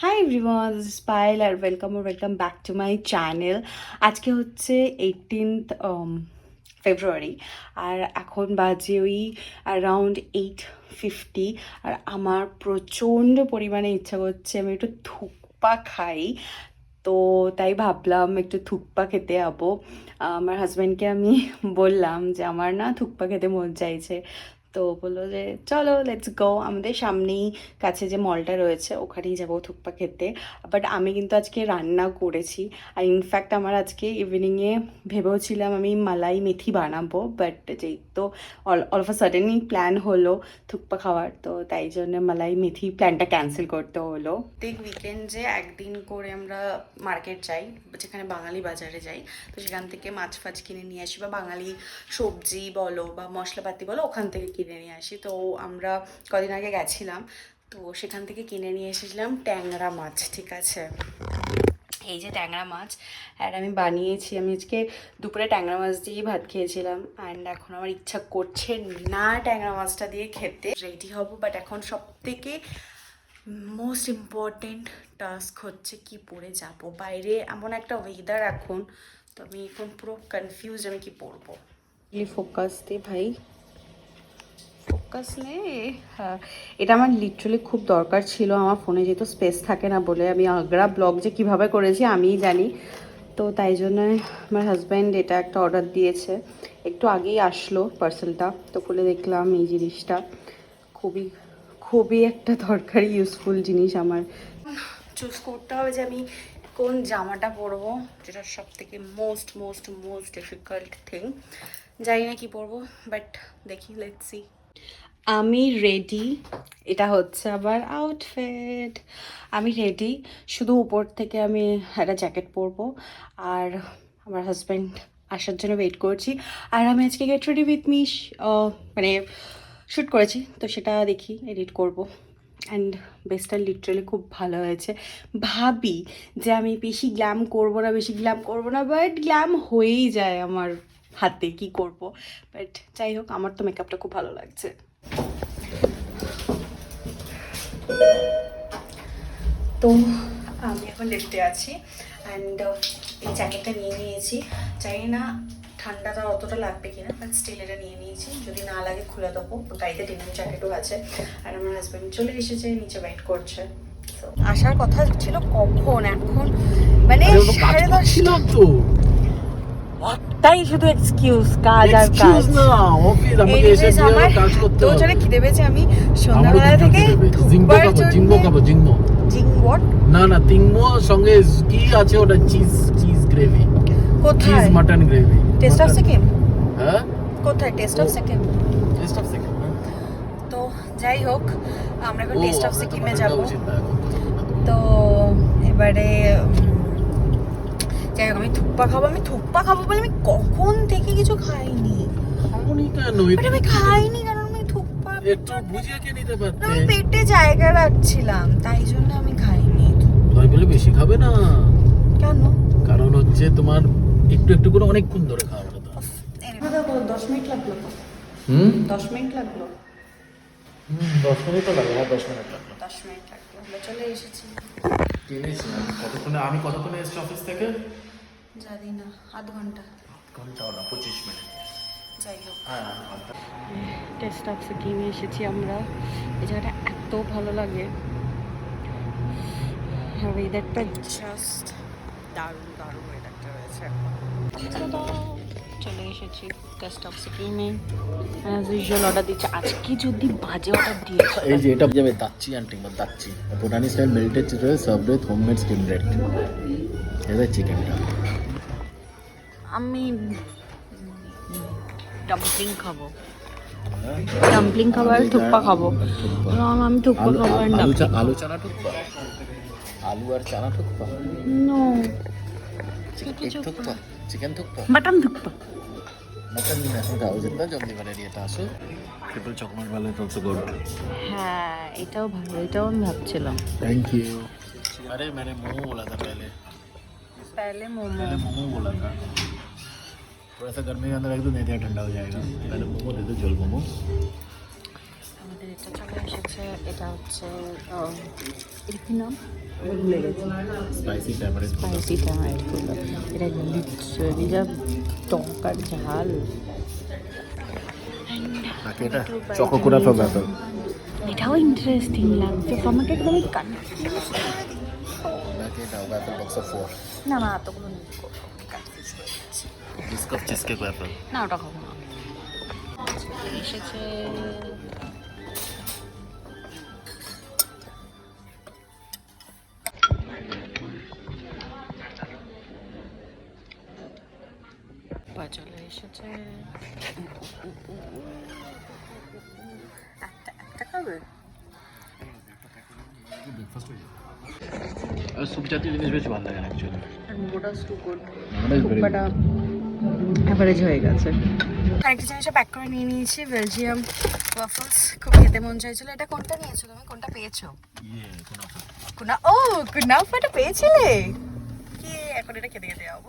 High everyone, this is Payel আর welcome back to my channel. আজকে হচ্ছে 18th ফেব্রুয়ারি আর এখন বাজে ওই অ্যারাউন্ড 8:50। আর আমার প্রচণ্ড পরিমাণে ইচ্ছা করছে আমি একটু থুকপা খাই। তো তাই ভাবলাম একটু থুকপা খেতে যাবো। আমার হাজব্যান্ডকে আমি বললাম যে আমার না থুকপা খেতে মন চাইছে। তো বললো যে চলো লেটস গো, আমাদের সামনেই কাছে যে মলটা রয়েছে ওখানেই যাবো থুকপা খেতে। বাট আমি কিন্তু আজকে রান্না করেছি। আর ইনফ্যাক্ট আমার আজকে ইভিনিংয়ে ভেবেওছিলাম আমি মালাই মেথি বানাবো, বাট যেই তো all of a suddenly plan হলো থুকপা খাওয়ার, তো তাই জন্য মালাই মেথি প্ল্যানটা ক্যান্সেল করতে হলো। প্রত্যেক উইকেন্ডে একদিন করে আমরা মার্কেট যাই, যেখানে বাঙালি বাজারে যাই। তো সেখান থেকে মাছ ফাছ কিনে নিয়ে আসি বা বাঙালি সবজি বলো বা মশলাপাতি বলো ওখান থেকে কিনে নিয়ে আসি। তো আমরা কদিন আগে গেছিলাম, তো সেখান থেকে কিনে নিয়ে এসেছিলাম ট্যাংরা মাছ। ঠিক আছে, এই যে ট্যাংরা মাছ, আর আমি বানিয়েছি। আমি আজকে দুপুরে ট্যাংরা মাছ দিয়েই ভাত খেয়েছিলাম। অ্যান্ড এখন আমার ইচ্ছা করছে না ট্যাংরা মাছটা দিয়ে খেতে। রেডি হব, বাট এখন সব থেকে মোস্ট ইম্পর্টেন্ট টাস্ক হচ্ছে কি পরে যাব। বাইরে এমন একটা ওয়েদার এখন, তো আমি এখন পুরো কনফিউজ আমি কি পরবো। ফোকাস দে ভাই, ফোকাস নে। হ্যাঁ, এটা আমার লিটারালি খুব দরকার ছিল। আমার ফোনে যেহেতু স্পেস থাকে না বলে আমি আগ্রা ব্লগ যে কীভাবে করেছি আমিই জানি। তো তাই জন্য আমার হাজব্যান্ড এটা একটা অর্ডার দিয়েছে, একটু আগেই আসলো পার্সেলটা। তো খুলে দেখলাম এই জিনিসটা খুবই খুবই একটা দরকারি ইউজফুল জিনিস। আমার চুজ করতে হবে যে আমি কোন জামাটা পরবো, যেটা সব থেকে most most most difficult thing. জানি না কি পরবো, বাট দেখি, লেটস সি। আমি রেডি, এটা হচ্ছে আবার আউটফিট। আমি রেডি, শুধু উপর থেকে আমি একটা জ্যাকেট পরবো আর আমার হাজব্যান্ড আসার জন্য ওয়েট করছি। আর আমি আজকে গেট রেডি উইথ মি মানে শ্যুট করেছি, তো সেটা দেখি এডিট করব। অ্যান্ড বেস্টটা লিটারালি খুব ভালো হয়েছে। ভাবি যে আমি বেশি গ্ল্যাম করবো না, বাট গ্ল্যাম হয়েই যায় আমার হাতে, কি করব। বাট যাই হোক, আমার তো মেকআপটা খুব ভালো লাগছে। তো আমি এখন লিফটে আছি অ্যান্ড এই জ্যাকেটটা নিয়ে নিয়েছি। জানি না ঠান্ডাটা অতটা লাগবে কিনা, বাট স্টিল এটা নিয়ে নিয়েছি। যদি না লাগে খুলে দেবো। গাড়িতে ডেনিম জ্যাকেটও আছে। আর আমার হাজব্যান্ড চলে এসেছে, নিচে ওয়েট করছে। আসার কথা ছিল কখন, এখন মানে 10:30 ছিল তো। তাই শুধু এক্সকিউজ, কাজ আর কাজ না, অফিস আমাকে এসে আমার কাজ করতে তো হবে। জোরে খিদে পেয়েছে। আমি সন্ধ্যাবেলা থেকে জিংবো খাবো জিংবো। জিং হোয়াট? না তিংমো সঙ্গে কি আছে ওটা, চিজ গ্রেভি। কোথায়? Cheese mutton gravy. Test of Sikkim? হ্যাঁ, কোথায় test of Sikkim? Test of Sikkim. তো যাই হোক, আমরা এখন টেস্ট অফ সিকিমে যাব। তো এবারে যাই হোক, আমি থুকপা খাবো বলে আমি কখন থেকে কিছু খাইনি। আমি খাইনি কারণ আমি থুকপা একটু বুঝিয়ে কে নিতে পারতে। আমি পেটে জায়গা রাখছিলাম, তাই জন্য আমি খাইনি। তাই বলে বেশি খাবে না। কেন? কারণ হচ্ছে তোমার একটু একটু করে অনেকক্ষণ ধরে খাওয়া হতো। 10 মিনিট লাগলো তো। 10 মিনিট লাগলো। 10 মিনিট তো লাগে। 10 মিনিট লাগলো। 10 মিনিট লাগলো, আমরা চলে এসেছি। আমি কতক্ষণে এসেছি অফিস থেকে? জানি না, আধ ঘন্টা। ঘন্টাও না, 25 মিনিট। যাই হোক, হ্যাঁ, টেস্ট অফ সিকিমে এসেছি আমরা। এই জায়গাটা এত ভালো লাগে, ওয়েদারটা জাস্ট দারুণ দারুণ ওয়েদারটা রয়েছে এখন। চলে এসেছি টেস্ট অফ সিকিমে। অ্যাজ ইউজুয়াল অর্ডার দিচ্ছে। আজকে যদি বাজে অর্ডার দিয়েছে। এই যে এটা যাবে দাচ্চি আন্টি বা দাচ্চি ভুটানি style melted chicken served with homemade skin bread. এটা চিকেনটা। আমি ডাম্পলিং খাবো। ডাম্পলিং খাবো আর থুকপা খাবো। আমি থুকপা খাবো আর ডাম্পলিং। আলু চানা ঠুকপা, আলু আর চানা thukpa. No, thukpa, chicken thukpa, mutton thukpa. Mutton এখন খাও যেটা জলদি বারে এটা আসো। ট্রিপল চকলেট वाले तो also good। হ্যাঁ, এটাও ভালো, এটাও আমি ভাবছিলাম। Thank you. अरे मैंने मोमो बोला था पहले मोमो बोला था। थोड़ा सा गर्मी के अंदर रख दो, नहीं तो ठंडा हो जाएगा। पहले मोमो दे दो, झोल मोमो। আমাদের এটা চলে এসেছে, এটা হচ্ছে এর কি নাম আমি ভুলে গেছি, স্পাইসি ট্যামারিন্ড স্পাইসি ট্যামারিন্ড গুলো। এটা লিটারালি যা টক আর ঝাল। নাকি এটা চকো কুনাফা ব্যাপার। এটাও ইন্টারেস্টিং লাগছে, আমাকে একদমই কনফিউজ। নাকি এটা ওয়াফেল বক্স অফ 4 না না, এতগুলো নেই, কনফিউজ হয়ে যাচ্ছে। Biscuit cheesecake waffle. না ওটা খাবো না। এসেছে চলে এসেছে একটা খাবে। আর স্যুপ জাতীয় জিনিস বেশ ভালো লাগে অ্যাকচুয়ালি। মোটা too good, very but average হয়ে গেছে। আরেকটা জিনিসটা প্যাক করে নিয়ে নিয়েছি, বেলজিয়াম ওয়াফলস। খুব খেতে মন চাইছিল। এটা কোনটা নিয়েছো তুমি, কোনটা পেয়েছো? কুনাফা। কুনাফাটা পেয়েছিলে কি? এখন এটা খেতে খেতে যাবো।